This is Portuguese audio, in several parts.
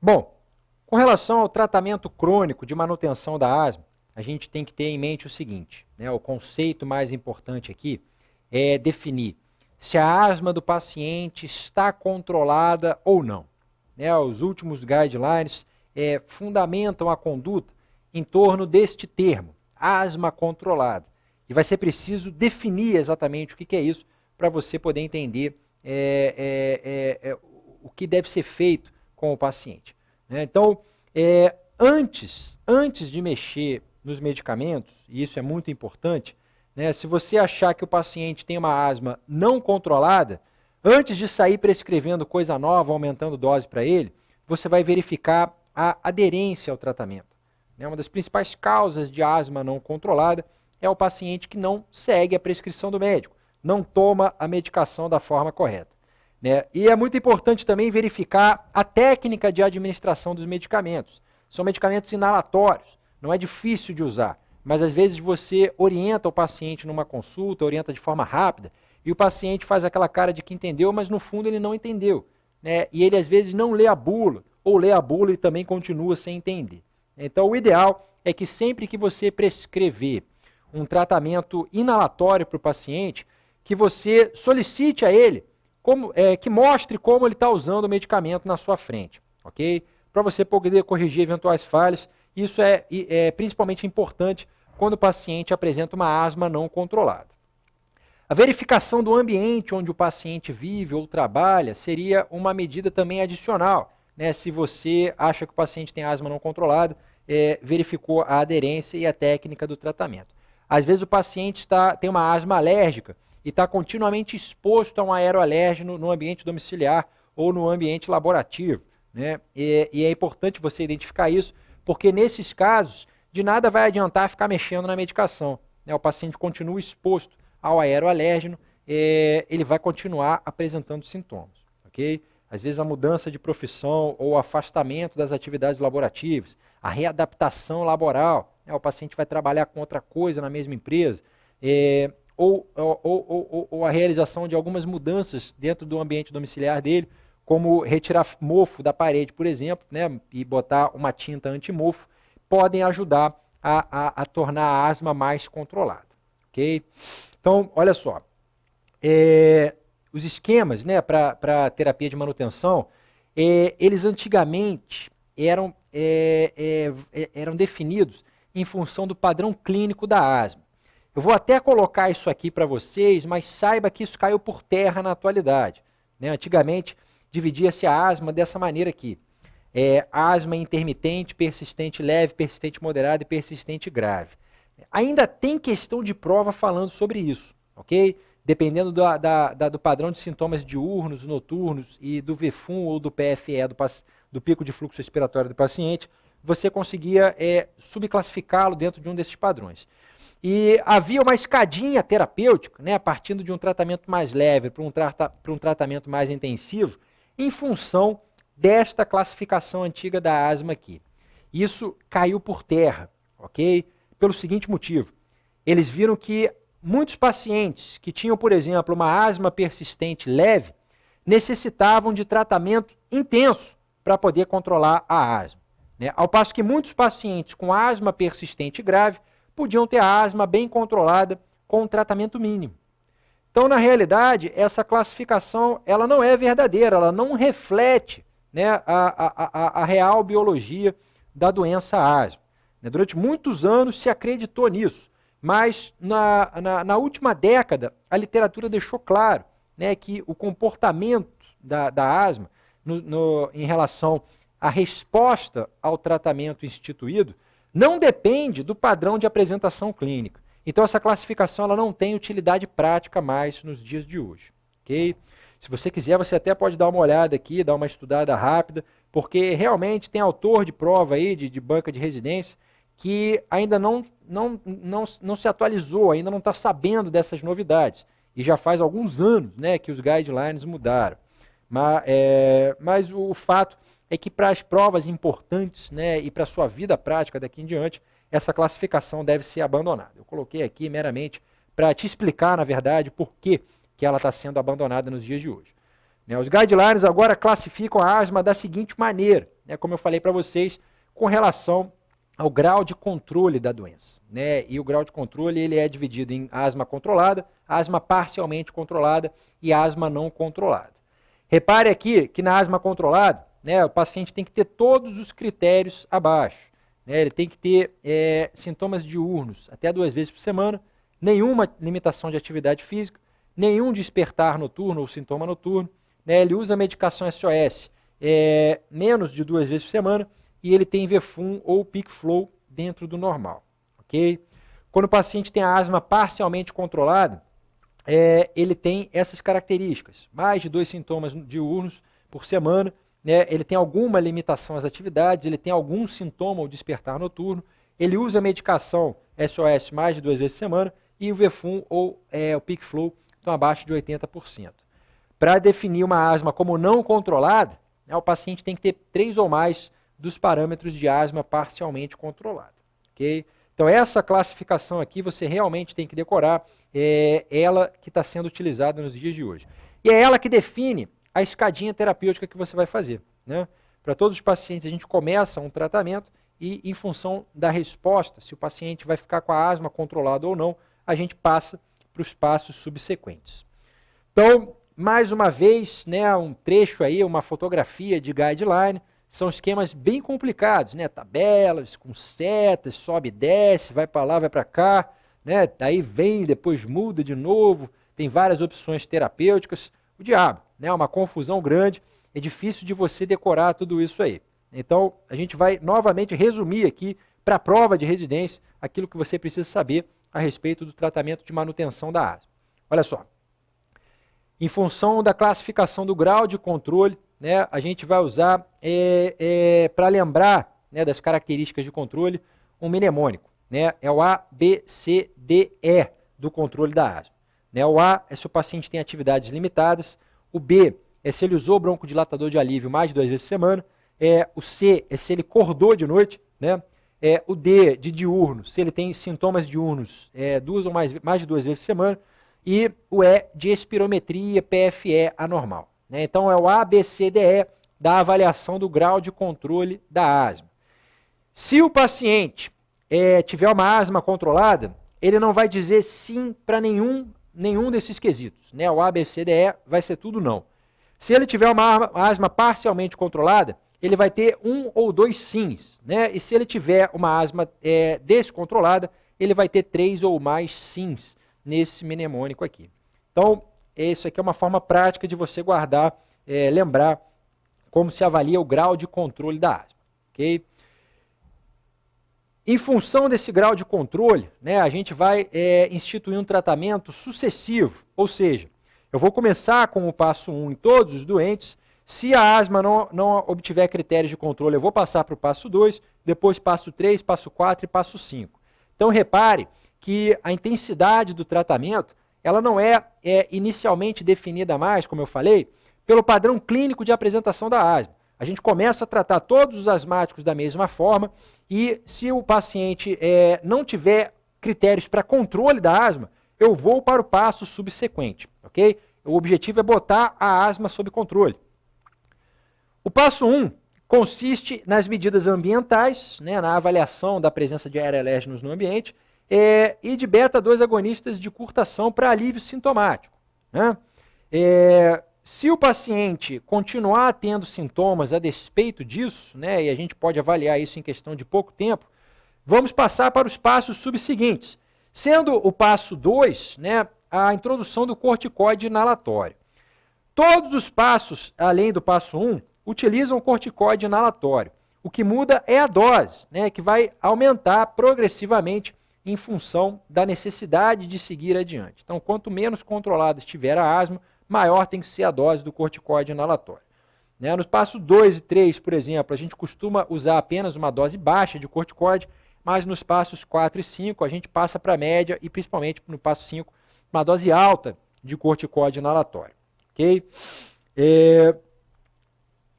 Bom, com relação ao tratamento crônico de manutenção da asma, a gente tem que ter em mente o seguinte, né? O conceito mais importante aqui é definir se a asma do paciente está controlada ou não. Né? Os últimos guidelines fundamentam a conduta em torno deste termo, asma controlada. E vai ser preciso definir exatamente o que é isso para você poder entender o que deve ser feito com o paciente. Né? Então, antes de mexer nos medicamentos, e isso é muito importante, né, se você achar que o paciente tem uma asma não controlada, antes de sair prescrevendo coisa nova, aumentando dose para ele, você vai verificar a aderência ao tratamento. Né? Uma das principais causas de asma não controlada é o paciente que não segue a prescrição do médico, não toma a medicação da forma correta. Né? E é muito importante também verificar a técnica de administração dos medicamentos. São medicamentos inalatórios, não é difícil de usar, mas às vezes você orienta o paciente numa consulta, orienta de forma rápida, e o paciente faz aquela cara de que entendeu, mas no fundo ele não entendeu. Né? E ele às vezes não lê a bula, ou lê a bula e também continua sem entender. Então o ideal é que sempre que você prescrever um tratamento inalatório para o paciente, que você solicite a ele que mostre como ele está usando o medicamento na sua frente, ok? Para você poder corrigir eventuais falhas. Isso é principalmente importante quando o paciente apresenta uma asma não controlada. A verificação do ambiente onde o paciente vive ou trabalha seria uma medida também adicional. Né? Se você acha que o paciente tem asma não controlada, verificou a aderência e a técnica do tratamento. Às vezes o paciente tem uma asma alérgica e está continuamente exposto a um aeroalérgeno no ambiente domiciliar ou no ambiente laborativo. Né? E é importante você identificar isso, porque nesses casos, de nada vai adiantar ficar mexendo na medicação. Né? O paciente continua exposto ao aeroalérgeno, ele vai continuar apresentando sintomas. Okay? Às vezes a mudança de profissão ou o afastamento das atividades laborativas, a readaptação laboral, né? O paciente vai trabalhar com outra coisa na mesma empresa, ou a realização de algumas mudanças dentro do ambiente domiciliar dele, como retirar mofo da parede, por exemplo, né, e botar uma tinta anti-mofo, podem ajudar a tornar a asma mais controlada. Okay? Então, olha só, os esquemas, né, para terapia de manutenção, eles antigamente eram definidos em função do padrão clínico da asma. Eu vou até colocar isso aqui para vocês, mas saiba que isso caiu por terra na atualidade. Né? Antigamente, dividia-se a asma dessa maneira aqui. Asma intermitente, persistente leve, persistente moderada e persistente grave. Ainda tem questão de prova falando sobre isso, ok? Dependendo do padrão de sintomas diurnos, noturnos e do VFUM ou do PFE, do pico de fluxo respiratório do paciente, você conseguia subclassificá-lo dentro de um desses padrões. E havia uma escadinha terapêutica, né, partindo de um tratamento mais leve para um tratamento mais intensivo, em função desta classificação antiga da asma aqui. Isso caiu por terra, ok? Pelo seguinte motivo: eles viram que muitos pacientes que tinham, por exemplo, uma asma persistente leve, necessitavam de tratamento intenso para poder controlar a asma. Né? Ao passo que muitos pacientes com asma persistente grave podiam ter a asma bem controlada com um tratamento mínimo. Então, na realidade, essa classificação ela não é verdadeira, ela não reflete, né, a real biologia da doença asma. Durante muitos anos se acreditou nisso, mas na última década a literatura deixou claro, né, que o comportamento da asma em relação à resposta ao tratamento instituído não depende do padrão de apresentação clínica. Então essa classificação ela não tem utilidade prática mais nos dias de hoje. Okay? Se você quiser, você até pode dar uma olhada aqui, dar uma estudada rápida, porque realmente tem autor de prova aí, de banca de residência, que ainda não se atualizou, ainda não está sabendo dessas novidades. E já faz alguns anos, né, que os guidelines mudaram. Mas o fato é que para as provas importantes, né, e para a sua vida prática daqui em diante, essa classificação deve ser abandonada. Eu coloquei aqui meramente para te explicar, na verdade, por que ela está sendo abandonada nos dias de hoje. Né, os guidelines agora classificam a asma da seguinte maneira. né, como eu falei para vocês, com relação ao grau de controle da doença, né? E o grau de controle ele é dividido em asma controlada, asma parcialmente controlada e asma não controlada. Repare aqui que na asma controlada, né, o paciente tem que ter todos os critérios abaixo, né? Ele tem que ter sintomas diurnos até 2 vezes por semana, nenhuma limitação de atividade física, nenhum despertar noturno ou sintoma noturno, né? Ele usa medicação SOS menos de 2 vezes por semana, e ele tem VFUM ou peak flow dentro do normal, ok? Quando o paciente tem a asma parcialmente controlada, ele tem essas características, mais de 2 sintomas diurnos por semana, né? Ele tem alguma limitação às atividades, ele tem algum sintoma ou despertar noturno, ele usa medicação SOS mais de 2 vezes por semana, e o VFUM ou o peak flow estão abaixo de 80%. Para definir uma asma como não controlada, né, o paciente tem que ter 3 ou mais dos parâmetros de asma parcialmente controlada. Okay? Então, essa classificação aqui você realmente tem que decorar, é ela que está sendo utilizada nos dias de hoje. E é ela que define a escadinha terapêutica que você vai fazer. Né? Para todos os pacientes, a gente começa um tratamento e, em função da resposta, se o paciente vai ficar com a asma controlada ou não, a gente passa para os passos subsequentes. Então, mais uma vez, né, um trecho aí, uma fotografia de guideline. São esquemas bem complicados, né? Tabelas com setas, sobe e desce, vai para lá, vai para cá, né? Aí vem, depois muda de novo, tem várias opções terapêuticas. O diabo, né? Uma confusão grande, é difícil de você decorar tudo isso aí. Então, a gente vai novamente resumir aqui para a prova de residência aquilo que você precisa saber a respeito do tratamento de manutenção da asma. Olha só. Em função da classificação do grau de controle, né, a gente vai usar, para lembrar, né, das características de controle, um mnemônico. Né, é o A, B, C, D, E do controle da asma. Né, o A é se o paciente tem atividades limitadas, o B é se ele usou broncodilatador de alívio mais de 2 vezes por semana, o C é se ele acordou de noite, né, o D de diurno, se ele tem sintomas diurnos 2 ou mais de 2 vezes por semana, e o E de espirometria PFE anormal. Né? Então, é o A, B, C, D, E da avaliação do grau de controle da asma. Se o paciente tiver uma asma controlada, ele não vai dizer sim para nenhum desses quesitos. Né? O A, B, C, D, E vai ser tudo não. Se ele tiver uma asma parcialmente controlada, ele vai ter 1 ou 2 sims. Né? E se ele tiver uma asma descontrolada, ele vai ter 3 ou mais sims nesse mnemônico aqui. Então, isso aqui é uma forma prática de você guardar, lembrar como se avalia o grau de controle da asma. Okay? Em função desse grau de controle, né, a gente vai instituir um tratamento sucessivo, ou seja, eu vou começar com o passo 1 em todos os doentes. Se a asma não obtiver critérios de controle, eu vou passar para o passo 2, depois passo 3, passo 4 e passo 5. Então, repare que a intensidade do tratamento ela não é inicialmente definida mais, como eu falei, pelo padrão clínico de apresentação da asma. A gente começa a tratar todos os asmáticos da mesma forma e se o paciente não tiver critérios para controle da asma, eu vou para o passo subsequente, ok? O objetivo é botar a asma sob controle. O passo 1 consiste nas medidas ambientais, né, na avaliação da presença de aerolérgenos no ambiente, e de beta-2 agonistas de curta ação para alívio sintomático. Né? Se o paciente continuar tendo sintomas a despeito disso, né, e a gente pode avaliar isso em questão de pouco tempo, vamos passar para os passos subseguintes. Sendo o passo 2, né, a introdução do corticoide inalatório. Todos os passos, além do passo 1, utilizam o corticoide inalatório. O que muda é a dose, né, que vai aumentar progressivamente em função da necessidade de seguir adiante. Então, quanto menos controlada estiver a asma, maior tem que ser a dose do corticoide inalatório. Né? Nos passos 2 e 3, por exemplo, a gente costuma usar apenas uma dose baixa de corticoide, mas nos passos 4 e 5 a gente passa para a média e principalmente no passo 5, uma dose alta de corticoide inalatório. Okay?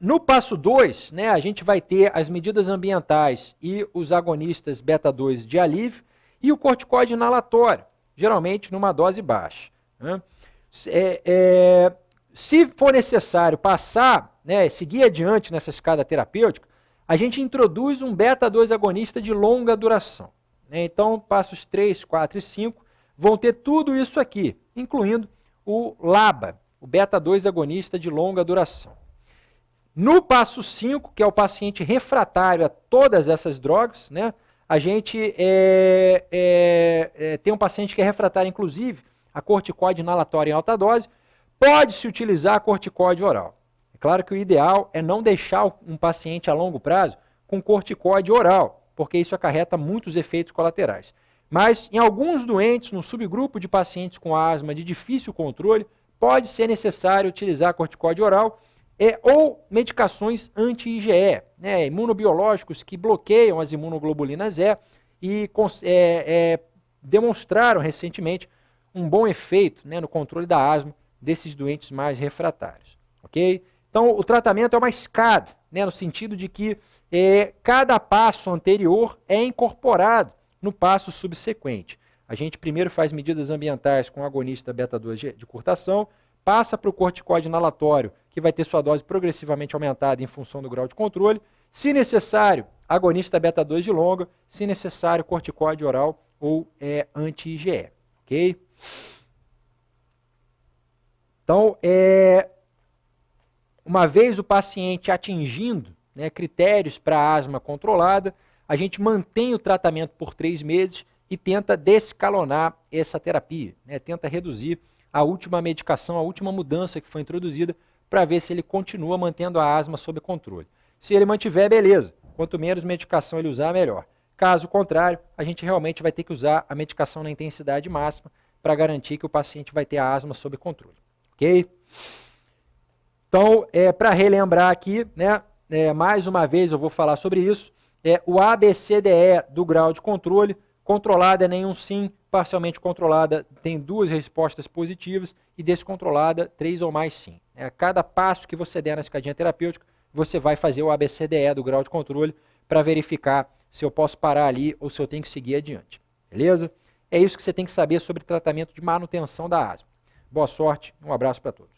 No passo 2, né, a gente vai ter as medidas ambientais e os agonistas beta-2 de alívio, e o corticoide inalatório, geralmente numa dose baixa. Né? Se for necessário passar, né, seguir adiante nessa escada terapêutica, a gente introduz um beta-2 agonista de longa duração. Né? Então, passos 3, 4 e 5 vão ter tudo isso aqui, incluindo o LABA, o beta-2 agonista de longa duração. No passo 5, que é o paciente refratário a todas essas drogas, né, a gente tem um paciente que é refratário, inclusive, a corticoide inalatória em alta dose, pode-se utilizar a corticoide oral. É claro que o ideal é não deixar um paciente a longo prazo com corticoide oral, porque isso acarreta muitos efeitos colaterais. Mas em alguns doentes, no subgrupo de pacientes com asma de difícil controle, pode ser necessário utilizar a corticoide oral ou medicações anti-IgE, né, imunobiológicos que bloqueiam as imunoglobulinas E e demonstraram recentemente um bom efeito, né, no controle da asma desses doentes mais refratários. Ok? Então, o tratamento é uma escada, né, no sentido de que cada passo anterior é incorporado no passo subsequente. A gente primeiro faz medidas ambientais com agonista beta-2 de curtação, passa para o corticoide inalatório, que vai ter sua dose progressivamente aumentada em função do grau de controle. Se necessário, agonista beta-2 de longa, se necessário, corticoide oral ou anti-IgE. Ok? Então, uma vez o paciente atingindo, né, critérios para asma controlada, a gente mantém o tratamento por 3 meses e tenta descalonar essa terapia, né, tenta reduzir a última medicação, a última mudança que foi introduzida, para ver se ele continua mantendo a asma sob controle. Se ele mantiver, beleza. Quanto menos medicação ele usar, melhor. Caso contrário, a gente realmente vai ter que usar a medicação na intensidade máxima para garantir que o paciente vai ter a asma sob controle. Ok? Então, para relembrar aqui, né, mais uma vez eu vou falar sobre isso, o ABCDE do grau de controle, controlada é nenhum sim, parcialmente controlada tem 2 respostas positivas e descontrolada 3 ou mais sim. Cada passo que você der na escadinha terapêutica, você vai fazer o ABCDE do grau de controle para verificar se eu posso parar ali ou se eu tenho que seguir adiante. Beleza? É isso que você tem que saber sobre tratamento de manutenção da asma. Boa sorte, um abraço para todos.